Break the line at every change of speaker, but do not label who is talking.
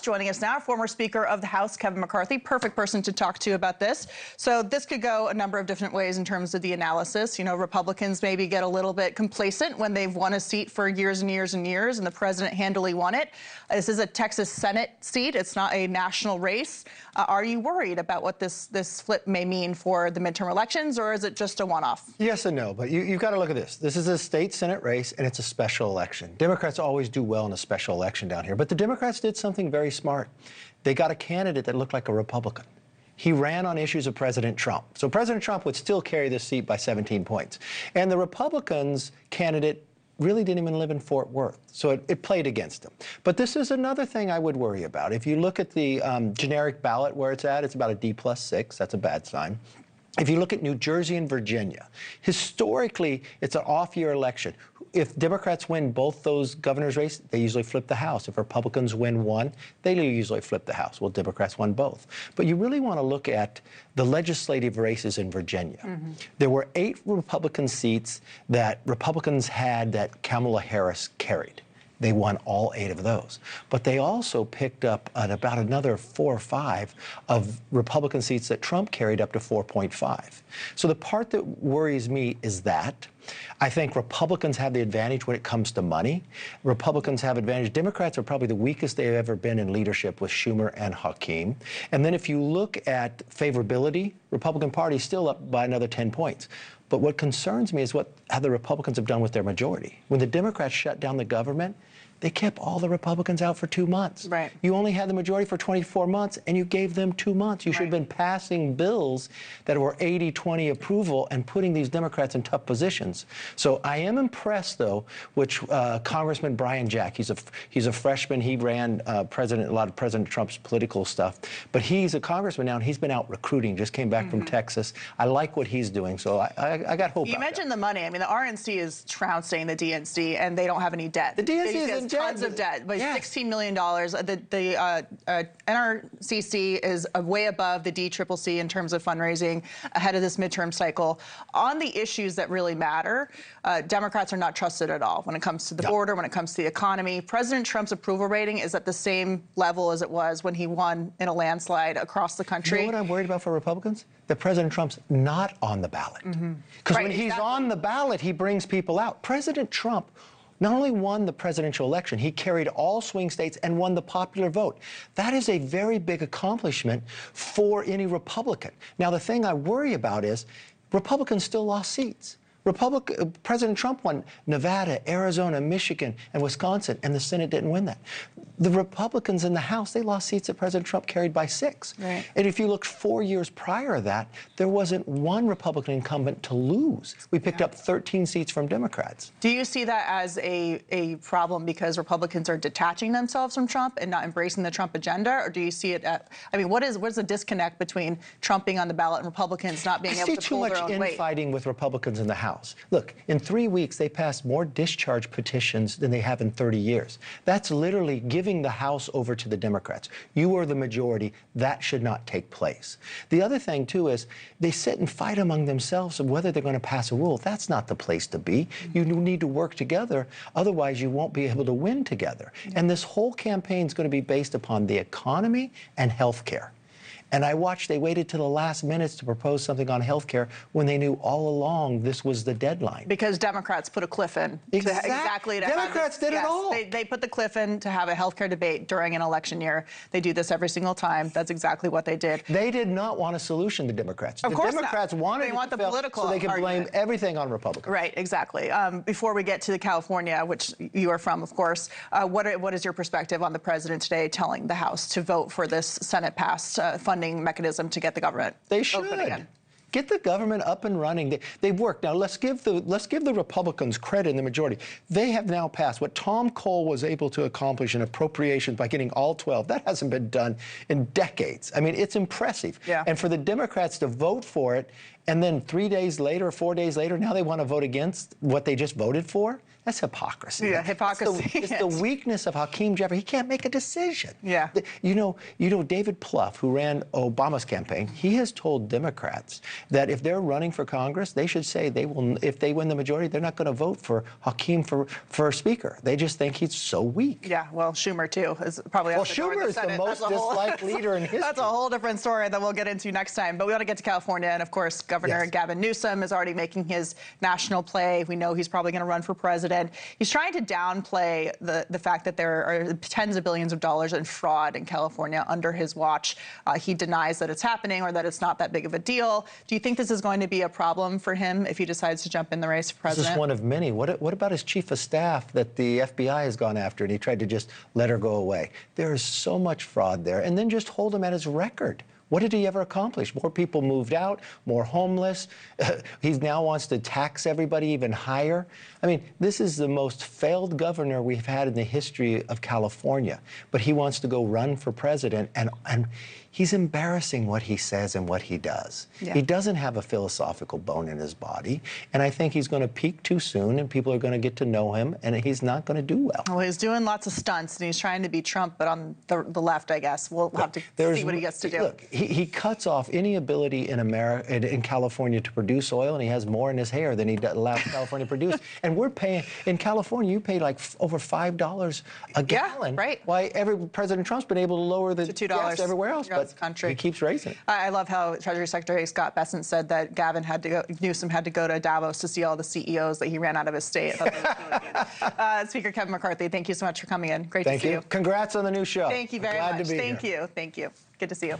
joining us now, former Speaker of the House, Kevin McCarthy. Perfect person to talk to about this. So this could go a number of different ways in terms of the analysis. You know, Republicans maybe get a little bit complacent when they've won a seat for years and years and years, and the president handily won it. This is a Texas Senate seat. It's not a national race. Are you worried about what this flip may mean for the midterm elections, or is it just a one-off?
Yes and no, but you've got to look at this. This is a state Senate race, and it's a special election. Democrats always do well in a special election down here, but the Democrats did something very smart. They got a candidate that looked like a Republican. He ran on issues of President Trump. So President Trump would still carry this seat by 17 points. And the Republicans' candidate really didn't even live in Fort Worth. So it played against him. But this is another thing I would worry about. If you look at the generic ballot where it's at, it's about a D+6. That's a bad sign. If you look at New Jersey and Virginia, historically, it's an off-year election. If Democrats win both those governor's races, they usually flip the House. If Republicans win one, they usually flip the House. Well, Democrats won both. But you really want to look at the legislative races in Virginia. There were 8 Republican seats that Republicans had that Kamala Harris carried. They won all 8 of those. But they also picked up about another 4 or 5 of Republican seats that Trump carried up to 4.5. So the part that worries me is that I think Republicans have the advantage when it comes to money. Republicans have advantage. Democrats are probably the weakest they've ever been in leadership with Schumer and Hakeem. And then if you look at favorability, Republican Party is still up by another 10 points. But what concerns me is how the Republicans have done with their majority. When the Democrats shut down the government, they kept all the Republicans out for 2 months.
Right.
You only had the majority for 24 months, and you gave them 2 months. You should have been passing bills that were 80-20 approval and putting these Democrats in tough positions. So I am impressed, though, with Congressman Brian Jack. He's a freshman. He ran a lot of President Trump's political stuff. But he's a congressman now, and he's been out recruiting, just came back from Texas. I like what he's doing, so I got hope.
You mentioned the money. I mean, the RNC is trouncing the DNC, and they don't have any debt.
The DNC is
tons of debt, but $16 million. The NRCC is way above the DCCC in terms of fundraising ahead of this midterm cycle. On the issues that really matter, Democrats are not trusted at all when it comes to the border, when it comes to the economy. President Trump's approval rating is at the same level as it was when he won in a landslide across the country.
You know what I'm worried about for Republicans? That President Trump's not on the ballot. Because when he's on the ballot, he brings people out. President Trump not only won the presidential election, he carried all swing states and won the popular vote. That is a very big accomplishment for any Republican. Now, the thing I worry about is Republicans still lost seats. President Trump won Nevada, Arizona, Michigan, and Wisconsin, and the Senate didn't win that. The Republicans in the House, they lost seats that President Trump carried by 6.
Right.
And if you look 4 years prior to that, there wasn't one Republican incumbent to lose. We picked up 13 seats from Democrats.
Do you see that as a problem because Republicans are detaching themselves from Trump and not embracing the Trump agenda? Or do you see it I mean, what is the disconnect between Trump being on the ballot and Republicans not being able to pull their own weight?
I see too much infighting with Republicans in the House. Look, in 3 weeks, they passed more discharge petitions than they have in 30 years. That's literally giving the House over to the Democrats. You are the majority. That should not take place. The other thing, too, is they sit and fight among themselves of whether they're going to pass a rule. That's not the place to be. You need to work together. Otherwise, you won't be able to win together. And this whole campaign is going to be based upon the economy and health care. And I watched, they waited to the last minutes to propose something on health care when they knew all along this was the deadline.
Because Democrats put a cliff in.
Exactly. Democrats did it all.
They put the cliff in to have a health care debate during an election year. They do this every single time. That's exactly what they did.
They did not want a solution, the Democrats.
Of course
Democrats wanted
they want the political
so they can
argument.
blame everything on Republicans.
Right, exactly. Before we get to California, which you are from, of course, what is your perspective on the president today telling the House to vote for this Senate-passed funding mechanism to get the government
They should.
open again?
Get the government up and running. They've worked. Now, let's give the Republicans credit in the majority. They have now passed what Tom Cole was able to accomplish in appropriations by getting all 12. That hasn't been done in decades. I mean, it's impressive.
Yeah.
And for the Democrats to vote for it, and then 3 days later, 4 days later, now they want to vote against what they just voted for? That's hypocrisy.
Yeah, hypocrisy.
It's the weakness of Hakeem Jeffrey. He can't make a decision.
Yeah.
You know, David Plouffe, who ran Obama's campaign, he has told Democrats that if they're running for Congress, they should say they will, if they win the majority, they're not going to vote for Hakeem for Speaker. They just think he's so weak.
Yeah, well, Schumer, too, is probably
Well,
out the door in
Schumer
the
is the
Senate.
most disliked leader in history.
That's a whole different story that we'll get into next time. But we ought to get to California. And, of course, Governor Gavin Newsom is already making his national play. We know he's probably going to run for president. He's trying to downplay the fact that there are tens of billions of dollars in fraud in California under his watch. He denies that it's happening or that it's not that big of a deal. Do you think this is going to be a problem for him if he decides to jump in the race for president?
This is one of many. What about his chief of staff that the FBI has gone after and he tried to just let her go away? There is so much fraud there. And then just hold him at his record. What did he ever accomplish? More people moved out, more homeless. He now wants to tax everybody even higher. I mean, this is the most failed governor we've had in the history of California. But he wants to go run for president, and he's embarrassing what he says and what he does.
Yeah.
He doesn't have a philosophical bone in his body, and I think he's going to peak too soon, and people are going to get to know him, and he's not going to do well.
Well, he's doing lots of stunts, and he's trying to be Trump, but on the left, I guess. We'll have to see what he gets to do.
Look, he cuts off any ability in America, in California, to produce oil, and he has more in his hair than he allows California to produce. And we're paying, in California, you pay like over $5 a gallon.
Yeah, right.
Why President Trump's been able to lower the
to $2
gas everywhere else, but
country.
he keeps raising it.
I love how Treasury Secretary Scott Bessent said that Newsom had to go to Davos to see all the CEOs that he ran out of his state. Speaker Kevin McCarthy, thank you so much for coming in. Great to see you.
Congrats on the new show.
Thank you very much.
Glad to be here.
Thank you. Good to see you.